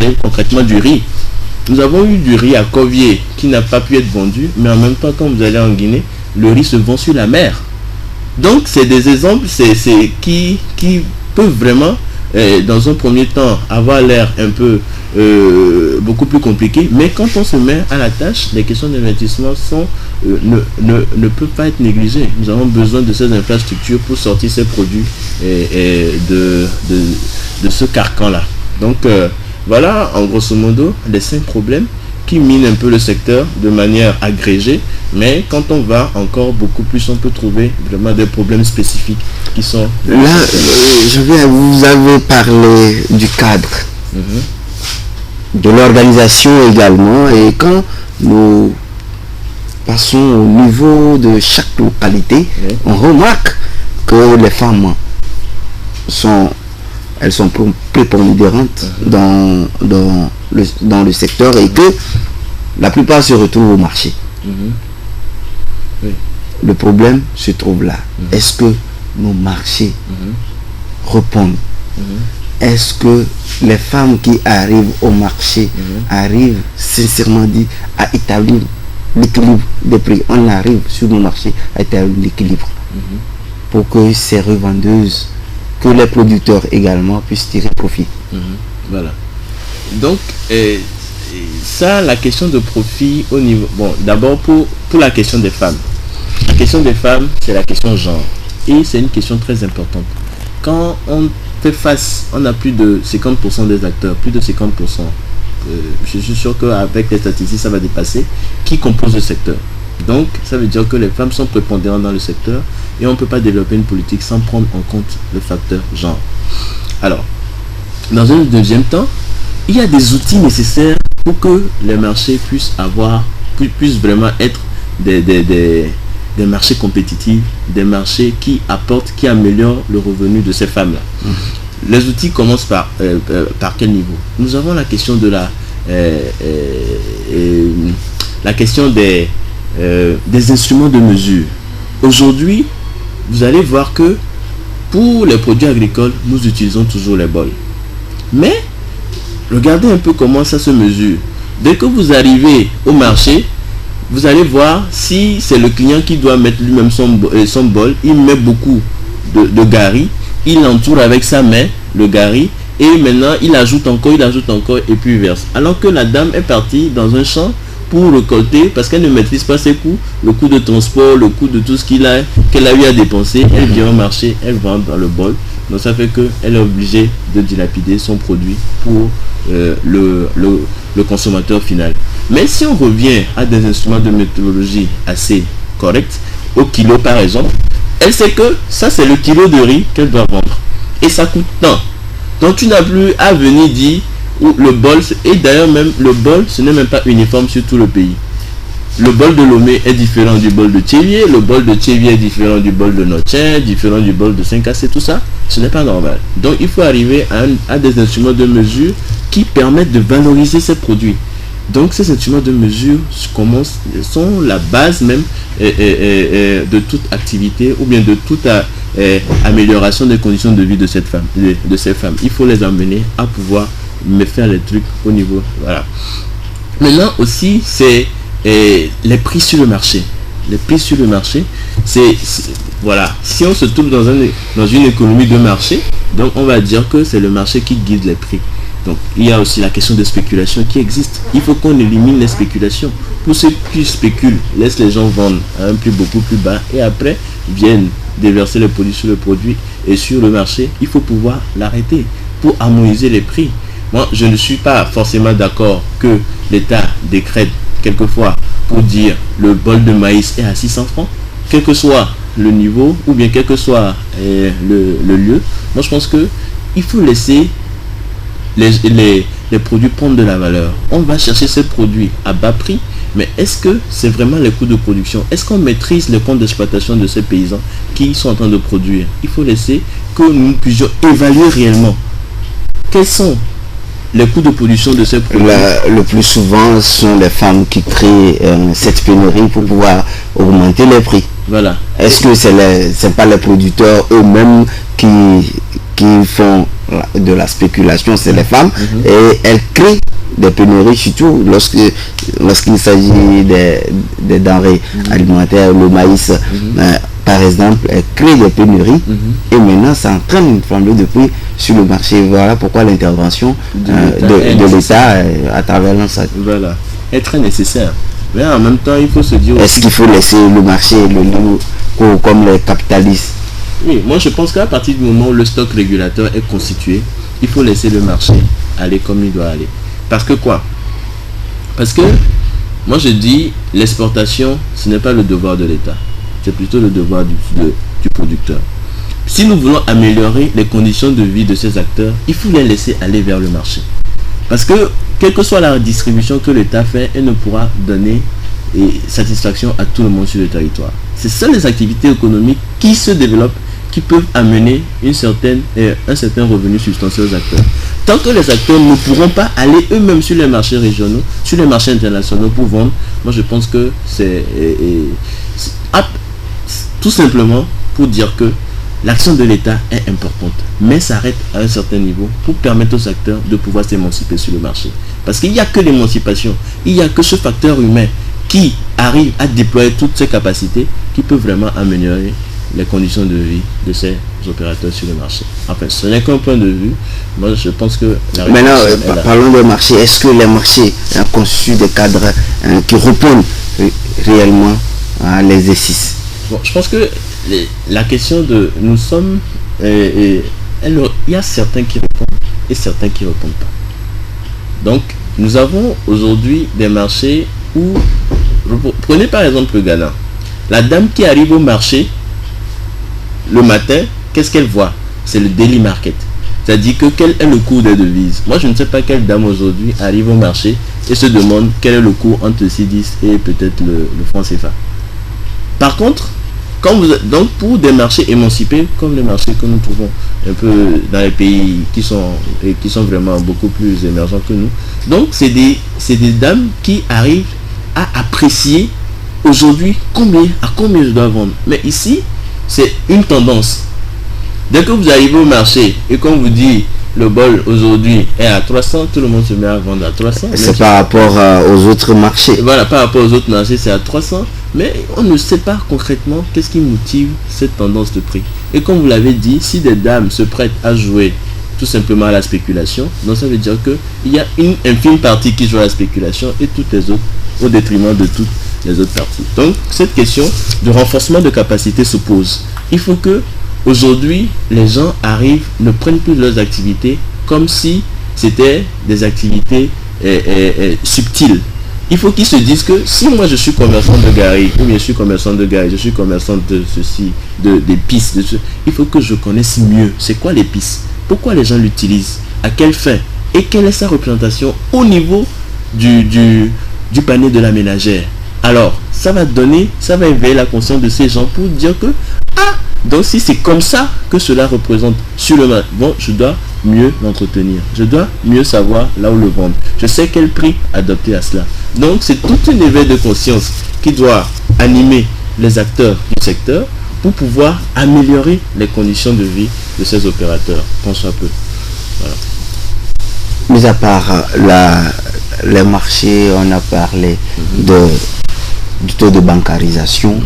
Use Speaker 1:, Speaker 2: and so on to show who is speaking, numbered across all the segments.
Speaker 1: parler concrètement du riz. Nous avons eu du riz à Covier qui n'a pas pu être vendu, mais en même temps, quand vous allez en Guinée, le riz se vend sur la mer. Donc, c'est des exemples qui peuvent vraiment, dans un premier temps, avoir l'air un peu beaucoup plus compliqué, mais quand on se met à la tâche, les questions d'investissement ne peuvent pas être négligées. Nous avons besoin de ces infrastructures pour sortir ces produits de ce carcan-là. Donc, voilà, en grosso modo, les 5 problèmes qui minent un peu le secteur de manière agrégée, mais quand on va encore beaucoup plus, on peut trouver vraiment des problèmes spécifiques qui sont...
Speaker 2: Là, vous avez parlé du cadre, de l'organisation également, et quand nous passons au niveau de chaque localité, on remarque que les femmes sont prépondérantes dans le secteur et que la plupart se retrouvent au marché. Le problème se trouve là. Est-ce que nos marchés répondent? Est-ce que les femmes qui arrivent au marché arrivent sincèrement dit à établir l'équilibre des prix? On arrive sur nos marchés à établir l'équilibre pour que ces revendeuses, que les producteurs également puissent tirer profit.
Speaker 1: Voilà. Donc, ça, la question de profit au niveau... Bon, d'abord pour la question des femmes. La question des femmes, c'est la question genre. Et c'est une question très importante. Quand on fait face, on a plus de 50% des acteurs, plus de 50%. Je suis sûr qu'avec les statistiques, ça va dépasser, qui composent le secteur. Donc, ça veut dire que les femmes sont prépondérantes dans le secteur et on ne peut pas développer une politique sans prendre en compte le facteur genre. Alors, dans un deuxième temps, il y a des outils nécessaires pour que les marchés puissent vraiment être des marchés compétitifs, des marchés qui apportent, qui améliorent le revenu de ces femmes-là. Les outils commencent par quel niveau? Nous avons la question de la question des instruments de mesure. Aujourd'hui, vous allez voir que pour les produits agricoles, nous utilisons toujours les bols. Mais regardez un peu comment ça se mesure. Dès que vous arrivez au marché, vous allez voir si c'est le client qui doit mettre lui-même son bol. Il met beaucoup de gari, il entoure avec sa main le gari et maintenant il ajoute encore et puis il verse. Alors que la dame est partie dans un champ pour récolter parce qu'elle ne maîtrise pas ses coûts, le coût de transport, le coût de tout ce qu'elle a eu à dépenser. Elle vient au marché, elle vend dans le bol. Donc ça fait qu'elle est obligée de dilapider son produit pour le consommateur final. Mais si on revient à des instruments de méthodologie assez corrects, au kilo par exemple, elle sait que ça c'est le kilo de riz qu'elle doit vendre. Et ça coûte tant. Donc tu n'as plus à venir dire le bol, et d'ailleurs même le bol, ce n'est même pas uniforme sur tout le pays. Le bol de Lomé est différent du bol de Tchévier, le bol de Tchévier est différent du bol de Notien, différent du bol de 5AC, tout ça, ce n'est pas normal. Donc il faut arriver à des instruments de mesure qui permettent de valoriser ces produits. Donc ces instruments de mesure sont la base même de toute activité ou bien de toute amélioration des conditions de vie de ces femmes. Il faut les amener à pouvoir faire les trucs au niveau. Voilà. Maintenant aussi, c'est les prix sur le marché. Les prix sur le marché, voilà. Si on se trouve dans une économie de marché, donc on va dire que c'est le marché qui guide les prix. Donc il y a aussi la question de spéculation qui existe. Il faut qu'on élimine les spéculations. Pour ceux qui spéculent, laissent les gens vendre à un prix beaucoup plus bas et après viennent déverser les produits sur le produit et sur le marché. Il faut pouvoir l'arrêter pour harmoniser les prix. Moi, je ne suis pas forcément d'accord que l'État décrète quelquefois pour dire le bol de maïs est à 600 francs, quel que soit le niveau ou bien quel que soit le lieu. Moi, je pense que il faut laisser les produits prendre de la valeur. On va chercher ces produits à bas prix, mais est-ce que c'est vraiment les coûts de production? Est-ce qu'on maîtrise le compte d'exploitation de ces paysans qui sont en train de produire? Il faut laisser que nous puissions évaluer réellement quels sont les coûts de production de ces produits.
Speaker 2: Le plus souvent, ce sont les femmes qui créent cette pénurie pour pouvoir augmenter les prix.
Speaker 1: Voilà.
Speaker 2: Est-ce que c'est pas les producteurs eux-mêmes qui qui font de la spéculation, c'est les femmes, et elles créent des pénuries, surtout lorsqu'il s'agit des denrées alimentaires, le maïs, par exemple, elles créent des pénuries, et maintenant ça entraîne une flambée de prix sur le marché. Voilà pourquoi l'intervention de l'État à travers l'ensemble.
Speaker 1: Voilà, est très nécessaire. Mais en même temps, il faut se dire...
Speaker 2: Est-ce qu'il faut laisser le marché le libre comme les capitalistes?
Speaker 1: Oui, moi je pense qu'à partir du moment où le stock régulateur est constitué, il faut laisser le marché aller comme il doit aller. Parce que quoi? Parce que moi je dis, l'exportation, ce n'est pas le devoir de l'État, c'est plutôt le devoir du producteur. Si nous voulons améliorer les conditions de vie de ces acteurs, il faut les laisser aller vers le marché. Parce que, quelle que soit la redistribution que l'État fait, elle ne pourra donner satisfaction à tout le monde sur le territoire. C'est seules les activités économiques qui se développent qui peuvent amener un certain revenu substantiel aux acteurs. Tant que les acteurs ne pourront pas aller eux-mêmes sur les marchés régionaux, sur les marchés internationaux pour vendre, moi je pense que c'est tout simplement pour dire que l'action de l'État est importante, mais s'arrête à un certain niveau pour permettre aux acteurs de pouvoir s'émanciper sur le marché. Parce qu'il n'y a que l'émancipation, il n'y a que ce facteur humain qui arrive à déployer toutes ses capacités qui peut vraiment améliorer les conditions de vie de ces opérateurs sur le marché. Enfin, ce n'est qu'un point de vue. Moi, je pense que...
Speaker 2: Maintenant, parlons des marchés. Est-ce que les marchés ont conçu des cadres qui répondent réellement à l'exercice?
Speaker 1: Bon, je pense que la question de... Nous sommes... il y a certains qui répondent et certains qui ne répondent pas. Donc, nous avons aujourd'hui des marchés où... Prenez par exemple le Ghana. La dame qui arrive au marché le matin, qu'est-ce qu'elle voit? C'est le daily market. C'est-à-dire que quel est le cours des devises. Moi, je ne sais pas quelle dame aujourd'hui arrive au marché et se demande quel est le cours entre le C10 et peut-être le franc CFA. Par contre, donc pour des marchés émancipés, comme les marchés que nous trouvons un peu dans les pays qui sont vraiment beaucoup plus émergents que nous, donc c'est des dames qui arrivent à apprécier aujourd'hui à combien je dois vendre. Mais ici, c'est une tendance. Dès que vous arrivez au marché et qu'on vous dit le bol aujourd'hui est à 300, tout le monde se met à vendre à 300.
Speaker 2: C'est par rapport aux autres marchés.
Speaker 1: Voilà, par rapport aux autres marchés, c'est à 300. Mais on ne sait pas concrètement qu'est-ce qui motive cette tendance de prix. Et comme vous l'avez dit, si des dames se prêtent à jouer tout simplement à la spéculation, donc ça veut dire qu'il y a une infime partie qui joue à la spéculation et toutes les autres au détriment de toutes les autres parties. Donc cette question de renforcement de capacité se pose. Il faut que aujourd'hui les gens ne prennent plus leurs activités comme si c'était des activités subtiles. Il faut qu'ils se disent que si moi je suis commerçant de gari, ou bien je suis commerçant de gari, je suis commerçant de ceci, d'épices, il faut que je connaisse mieux c'est quoi l'épice, pourquoi les gens l'utilisent, à quelle fin, et quelle est sa représentation au niveau du panier de la ménagère. Alors, ça va éveiller la conscience de ces gens pour dire que, donc si c'est comme ça que cela représente sur le marché, bon, je dois mieux l'entretenir. Je dois mieux savoir là où le vendre. Je sais quel prix adopter à cela. Donc, c'est tout un éveil de conscience qui doit animer les acteurs du secteur pour pouvoir améliorer les conditions de vie de ces opérateurs, tant soit peu. Voilà.
Speaker 2: Mis à part les marchés, on a parlé du taux de bancarisation.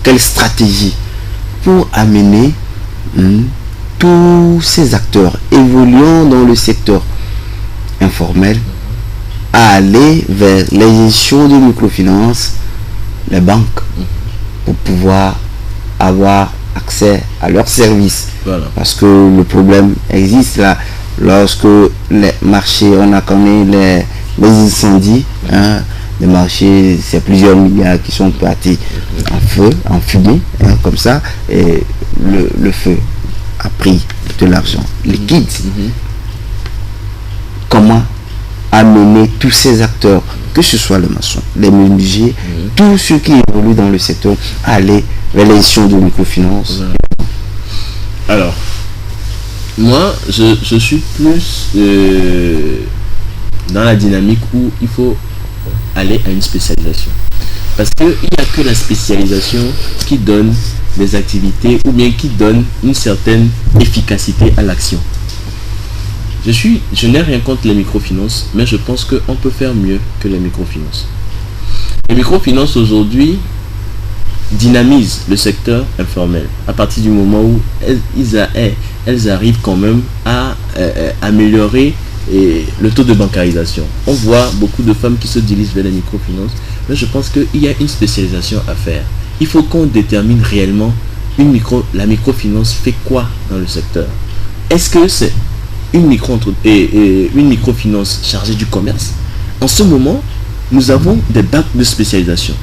Speaker 2: Quelle stratégie pour amener tous ces acteurs évoluant dans le secteur informel à aller vers les gestions de microfinance, les banques, pour pouvoir avoir accès à leurs services.
Speaker 1: Voilà.
Speaker 2: Parce que le problème existe là, lorsque les marchés, on a connu les incendies, les marchés, c'est plusieurs milliards qui sont partis en feu, en fumée, comme ça, et le feu a pris de l'argent liquide. Comment amener tous ces acteurs, que ce soit le maçon, les menuisiers, tous ceux qui évoluent dans le secteur, à aller vers les gestions de microfinance?
Speaker 1: Alors, moi, je suis plus dans la dynamique où il faut aller à une spécialisation. Parce qu'il n'y a que la spécialisation qui donne des activités ou bien qui donne une certaine efficacité à l'action. Je n'ai rien contre les microfinances, mais je pense qu'on peut faire mieux que les microfinances. Les microfinances aujourd'hui dynamisent le secteur informel à partir du moment où elles arrivent quand même à améliorer le taux de bancarisation. On voit beaucoup de femmes qui se dirigent vers les microfinances, mais je pense qu'il y a une spécialisation à faire. Il faut qu'on détermine réellement la microfinance fait quoi dans le secteur. Est-ce que c'est une microfinance chargée du commerce? En ce moment, nous avons des banques de spécialisation.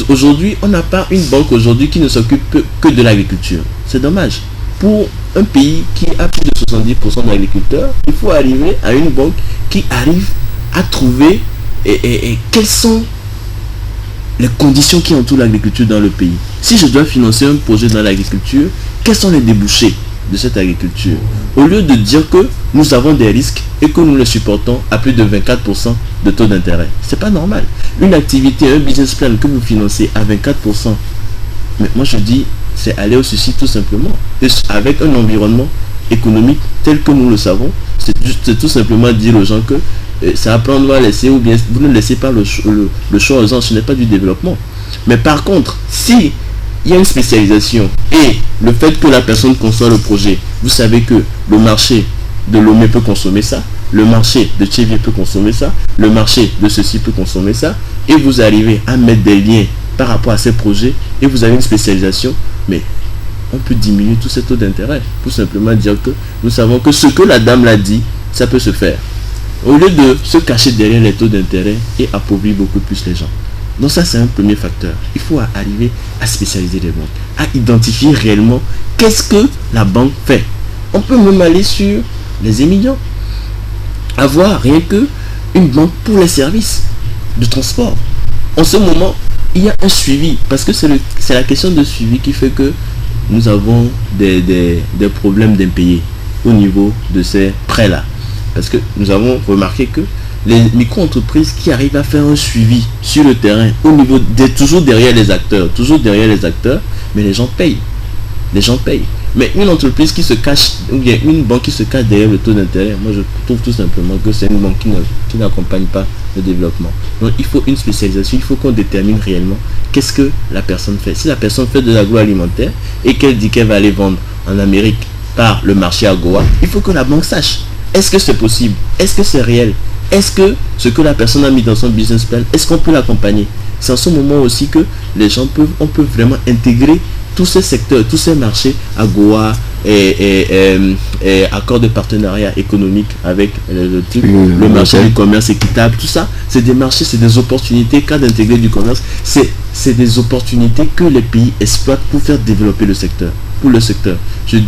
Speaker 1: Aujourd'hui, on n'a pas une banque aujourd'hui qui ne s'occupe que de l'agriculture. C'est dommage. Pour un pays qui a plus de 70% d'agriculteurs, il faut arriver à une banque qui arrive à trouver quelles sont les conditions qui entourent l'agriculture dans le pays. Si je dois financer un projet dans l'agriculture, quels sont les débouchés de cette agriculture? Au lieu de dire que nous avons des risques et que nous les supportons à plus de 24% de taux d'intérêt. C'est pas normal. Une activité, un business plan que vous financez à 24%, mais moi je dis, c'est aller au suicide tout simplement. Et avec un environnement économique tel que nous le savons, c'est tout simplement dire aux gens que ça va prendre à laisser, ou bien vous ne laissez pas le choix aux gens, ce n'est pas du développement. Mais par contre, si il y a une spécialisation et le fait que la personne conçoit le projet, vous savez que le marché de Lomé peut consommer ça, le marché de Tchévier peut consommer ça, le marché de ceci peut consommer ça, et vous arrivez à mettre des liens par rapport à ces projets et vous avez une spécialisation, mais on peut diminuer tous ces taux d'intérêt pour simplement dire que nous savons que ce que la dame l'a dit, ça peut se faire. Au lieu de se cacher derrière les taux d'intérêt et appauvrir beaucoup plus les gens. Donc ça, c'est un premier facteur. Il faut arriver à spécialiser les banques, à identifier réellement qu'est-ce que la banque fait. On peut même aller sur les émigrants, avoir rien que une banque pour les services de transport. En ce moment, il y a un suivi, parce que c'est la question de suivi qui fait que nous avons des problèmes d'impayés au niveau de ces prêts-là. Parce que nous avons remarqué que les micro-entreprises qui arrivent à faire un suivi sur le terrain, au niveau toujours derrière les acteurs, mais les gens payent. Mais une entreprise qui se cache, ou bien une banque qui se cache derrière le taux d'intérêt, moi je trouve tout simplement que c'est une banque qui n'accompagne pas le développement. Donc il faut une spécialisation, il faut qu'on détermine réellement qu'est-ce que la personne fait. Si la personne fait de l'agroalimentaire et qu'elle dit qu'elle va aller vendre en Amérique par le marché AGOA, il faut que la banque sache. Est-ce que c'est possible? Est-ce que c'est réel? Est-ce que ce que la personne a mis dans son business plan, est-ce qu'on peut l'accompagner? C'est en ce moment aussi que on peut vraiment intégrer tous ces secteurs, tous ces marchés, AGOA et accords de partenariat économique avec le marché du commerce équitable, tout ça, c'est des marchés, c'est des opportunités, cas d'intégrer du commerce, c'est des opportunités que les pays exploitent pour faire développer le secteur. Pour le secteur, je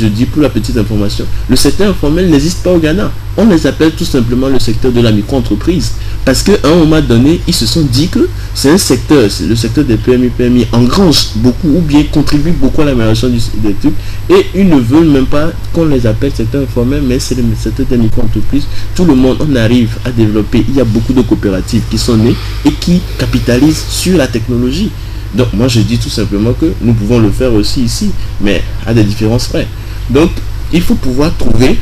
Speaker 1: dis pour la petite information, le secteur informel n'existe pas au Ghana. On les appelle tout simplement le secteur de la micro-entreprise. Parce qu'à un moment donné, ils se sont dit que c'est un secteur, c'est le secteur des PMI engrange beaucoup ou bien contribue beaucoup à l'amélioration des trucs. Et ils ne veulent même pas qu'on les appelle secteur informel, mais c'est le secteur des micro-entreprises. Tout le monde, on arrive à développer. Il y a beaucoup de coopératives qui sont nées et qui capitalisent sur la technologie. Donc moi je dis tout simplement que nous pouvons le faire aussi ici, mais à des différences près. Donc il faut pouvoir trouver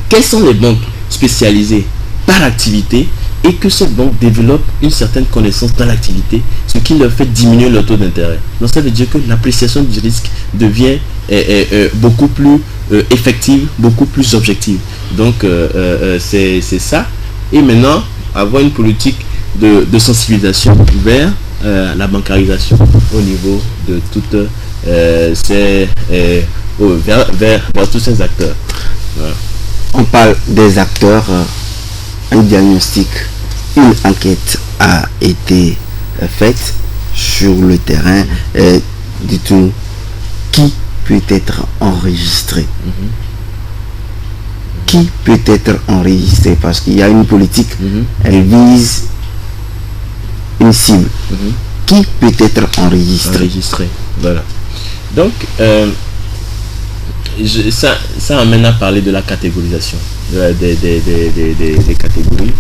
Speaker 1: quelles sont les banques spécialisées par activité et que ces banques développent une certaine connaissance dans l'activité, ce qui leur fait diminuer leur taux d'intérêt. Donc ça veut dire que l'appréciation du risque devient beaucoup plus effective, beaucoup plus objective. Donc c'est ça. Et maintenant, avoir une politique de sensibilisation vers la bancarisation au niveau de toutes vers tous ces acteurs. Voilà.
Speaker 2: On parle des acteurs, un diagnostic, une enquête a été faite sur le terrain. Du tout, qui peut être enregistré? Qui peut être enregistré? Parce qu'il y a une politique, elle vise une cible. Qui peut être enregistré?
Speaker 1: Voilà. Donc ça amène à parler de la catégorisation des catégories,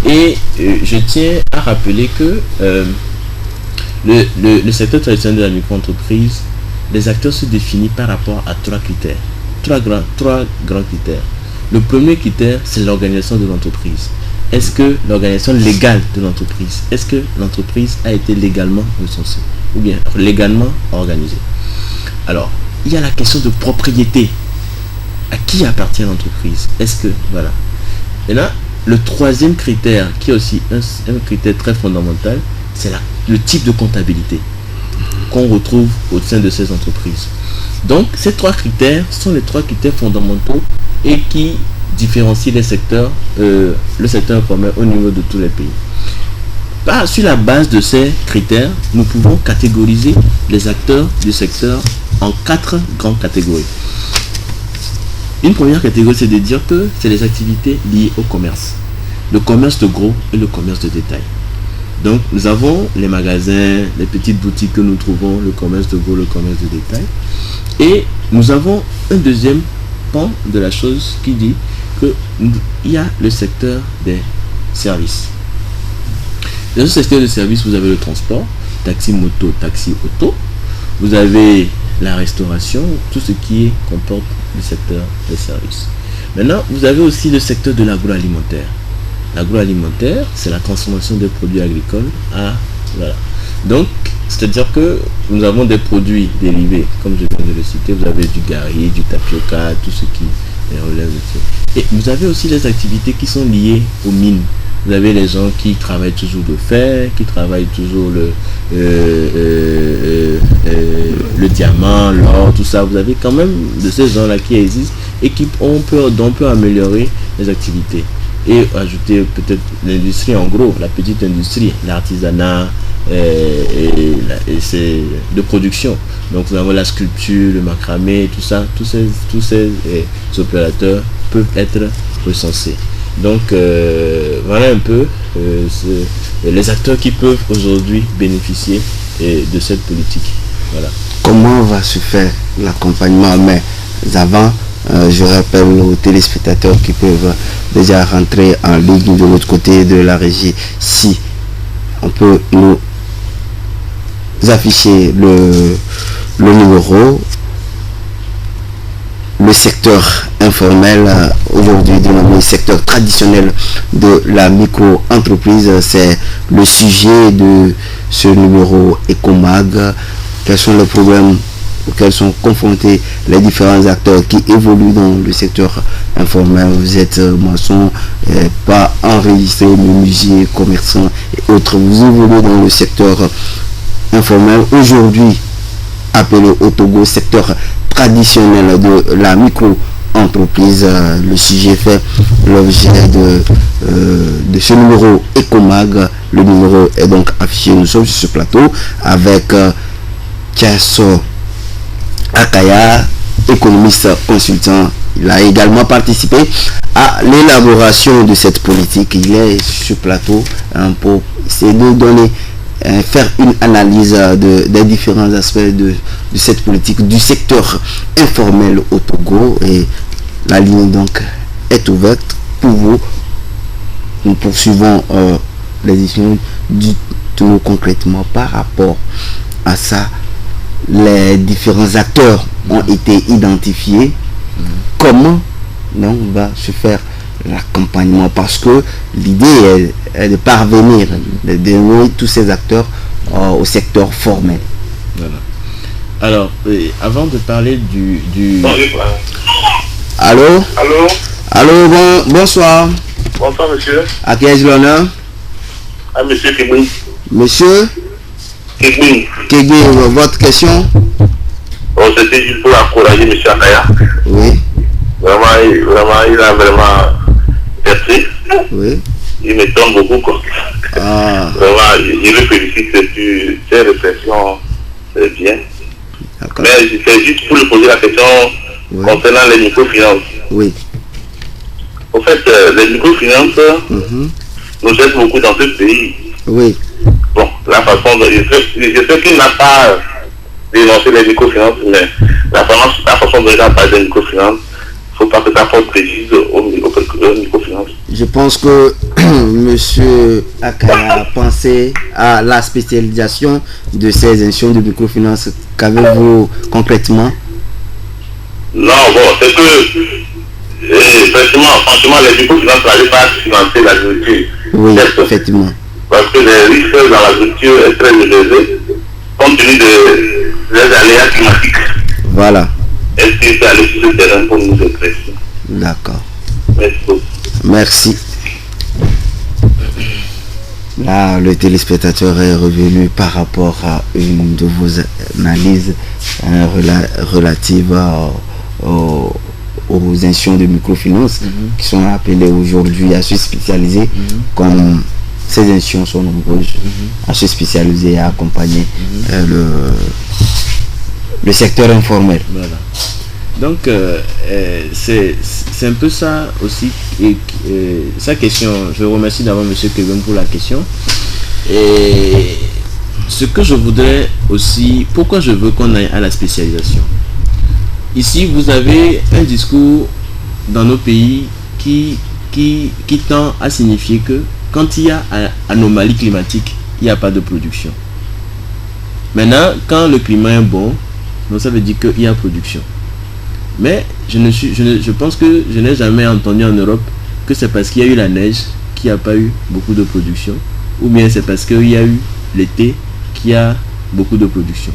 Speaker 1: et je tiens à rappeler que le secteur traditionnel de la micro-entreprise, les acteurs se définissent par rapport à 3 critères. 3 grands critères. Le premier critère, c'est l'organisation de l'entreprise. Est-ce que l'organisation légale de l'entreprise, est-ce que l'entreprise a été légalement recensée ou bien légalement organisée? Alors, il y a la question de propriété. À qui appartient l'entreprise? Est-ce que, voilà. Et là, le troisième critère, qui est aussi un critère très fondamental, c'est le type de comptabilité qu'on retrouve au sein de ces entreprises. Donc, ces 3 critères sont les 3 critères fondamentaux et qui différencient les secteurs, le secteur informel au niveau de tous les pays. Sur la base de ces critères, nous pouvons catégoriser les acteurs du secteur en 4 grandes catégories. Une première catégorie, c'est de dire que c'est les activités liées au commerce. Le commerce de gros et le commerce de détail. Donc, nous avons les magasins, les petites boutiques que nous trouvons, le commerce de gros, le commerce de détail. Et nous avons un deuxième pan de la chose qui dit qu'il y a le secteur des services. Dans ce secteur de services, vous avez le transport, taxi, moto, taxi, auto. Vous avez la restauration, tout ce qui comporte le secteur des services. Maintenant, vous avez aussi le secteur de l'agroalimentaire. L'agroalimentaire, c'est la transformation des produits agricoles voilà. Donc, c'est-à-dire que nous avons des produits dérivés, comme je viens de le citer. Vous avez du gari, du tapioca, tout ce qui relève de ça. Et vous avez aussi les activités qui sont liées aux mines. Vous avez les gens qui travaillent toujours le fer, qui travaillent toujours le diamant, l'or, tout ça. Vous avez quand même de ces gens-là qui existent et dont on peut améliorer les activités. Et ajouter peut-être l'industrie en gros, la petite industrie, l'artisanat c'est de production. Donc nous avons la sculpture, le macramé, tout ça, tous ces opérateurs peuvent être recensés. Donc voilà un peu les acteurs qui peuvent aujourd'hui bénéficier de cette politique. Voilà.
Speaker 2: Comment va se faire l'accompagnement? Mais avant, je rappelle aux téléspectateurs qui peuvent déjà rentrer en ligne de l'autre côté de la régie, si on peut nous afficher le numéro. Le secteur informel, aujourd'hui dénommé secteur traditionnel de la micro-entreprise, c'est le sujet de ce numéro Ecomag. Quels sont les problèmes auxquels sont confrontés les différents acteurs qui évoluent dans le secteur informel? Vous êtes maçon, pas enregistré, menuisier, commerçant et autres. Vous évoluez dans le secteur informel, aujourd'hui appelé au Togo secteur traditionnel de la micro-entreprise. Le sujet fait l'objet de ce numéro Ecomag. Le numéro est donc affiché. Nous sommes sur ce plateau avec Thiasso Akaya, économiste consultant. Il a également participé à l'élaboration de cette politique. Il est sur ce plateau pour essayer de donner, faire une analyse des différents aspects de cette politique du secteur informel au Togo. Et la ligne donc est ouverte pour vous. Nous poursuivons l'édition du Togo concrètement par rapport à ça. Les différents acteurs ont été identifiés. Comment donc va se faire l'accompagnement? Parce que l'idée est de parvenir, de donner tous ces acteurs au secteur formel.
Speaker 1: Voilà. Alors, avant de parler du...
Speaker 2: Allô? Bonsoir.
Speaker 3: Bonsoir, monsieur.
Speaker 2: À qui ai-je l'honneur?
Speaker 3: À monsieur Kébouin.
Speaker 2: Monsieur Kébouin, votre question?
Speaker 3: C'était juste pour encourager monsieur Akaya.
Speaker 2: Oui.
Speaker 3: Vraiment, il a vraiment percé.
Speaker 2: Oui.
Speaker 3: Il m'étonne beaucoup, quoi.
Speaker 2: Ah.
Speaker 3: Vraiment, je le félicite sur ses réflexions bien. Mais c'est juste pour lui poser la question concernant les microfinances.
Speaker 2: Oui.
Speaker 3: En fait, les microfinances nous aident beaucoup dans ce pays.
Speaker 2: Oui.
Speaker 3: Bon, la façon de... Je sais qu'il n'a pas dénoncé les microfinances, mais la façon de regarder les microfinances, il ne faut pas que ça porte préjudice aux microfinances.
Speaker 2: Je pense que Monsieur Akaya, pensez à la spécialisation de ces institutions de microfinance. Qu'avez-vous concrètement?
Speaker 3: Non, bon, c'est que, franchement, les microfinances n'arrivent pas à financer l'agriculture.
Speaker 2: Oui, effectivement.
Speaker 3: Parce que les risques dans l'agriculture est très élevé, compte tenu des aléas climatiques.
Speaker 2: Voilà.
Speaker 3: Est-ce que c'est aller sur le terrain pour nous éclaircir?
Speaker 2: D'accord.
Speaker 3: Merci beaucoup.
Speaker 2: Merci. Là, le téléspectateur est revenu par rapport à une de vos analyses relatives aux institutions de microfinance qui sont appelées aujourd'hui à se spécialiser, comme ces institutions sont nombreuses, à se spécialiser et à accompagner le secteur informel.
Speaker 1: Voilà. Donc, c'est un peu ça aussi, sa question. Je remercie d'abord M. Kevin pour la question. Et ce que je voudrais aussi, pourquoi je veux qu'on aille à la spécialisation. Ici, vous avez un discours dans nos pays qui tend à signifier que quand il y a anomalie climatique, il n'y a pas de production. Maintenant, quand le climat est bon, donc ça veut dire qu'il y a production. Mais je pense que je n'ai jamais entendu en Europe que c'est parce qu'il y a eu la neige qu'il n'y a pas eu beaucoup de production, ou bien c'est parce qu'il y a eu l'été qu'il y a beaucoup de production.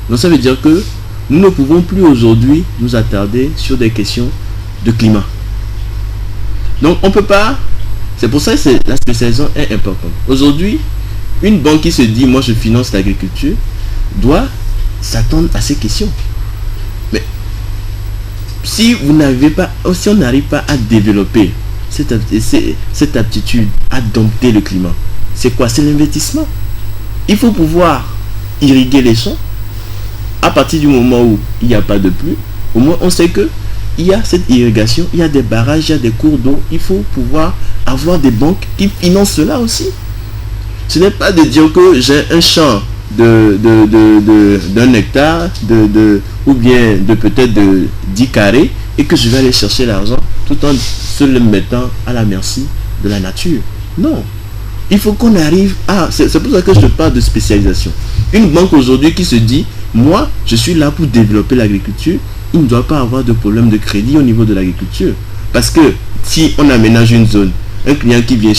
Speaker 1: Donc ça veut dire que nous ne pouvons plus aujourd'hui nous attarder sur des questions de climat. Donc on ne peut pas, c'est pour ça que la spécialisation est importante. Aujourd'hui, une banque qui se dit moi je finance l'agriculture doit s'attendre à ces questions. Mais si on n'arrive pas à développer cette aptitude à dompter le climat, c'est quoi? C'est l'investissement. Il faut pouvoir irriguer les champs. À partir du moment où il n'y a pas de pluie, au moins on sait que il y a cette irrigation, il y a des barrages, il y a des cours d'eau. Il faut pouvoir avoir des banques qui financent cela aussi. Ce n'est pas de dire que j'ai un champ d'un hectare ou bien de peut-être de 10 carrés et que je vais aller chercher l'argent tout en se le mettant à la merci de la nature. Non. Il faut qu'on arrive à... C'est pour ça que je parle de spécialisation. Une banque aujourd'hui qui se dit, moi, je suis là pour développer l'agriculture, il ne doit pas avoir de problème de crédit au niveau de l'agriculture. Parce que si on aménage une zone, un client qui vient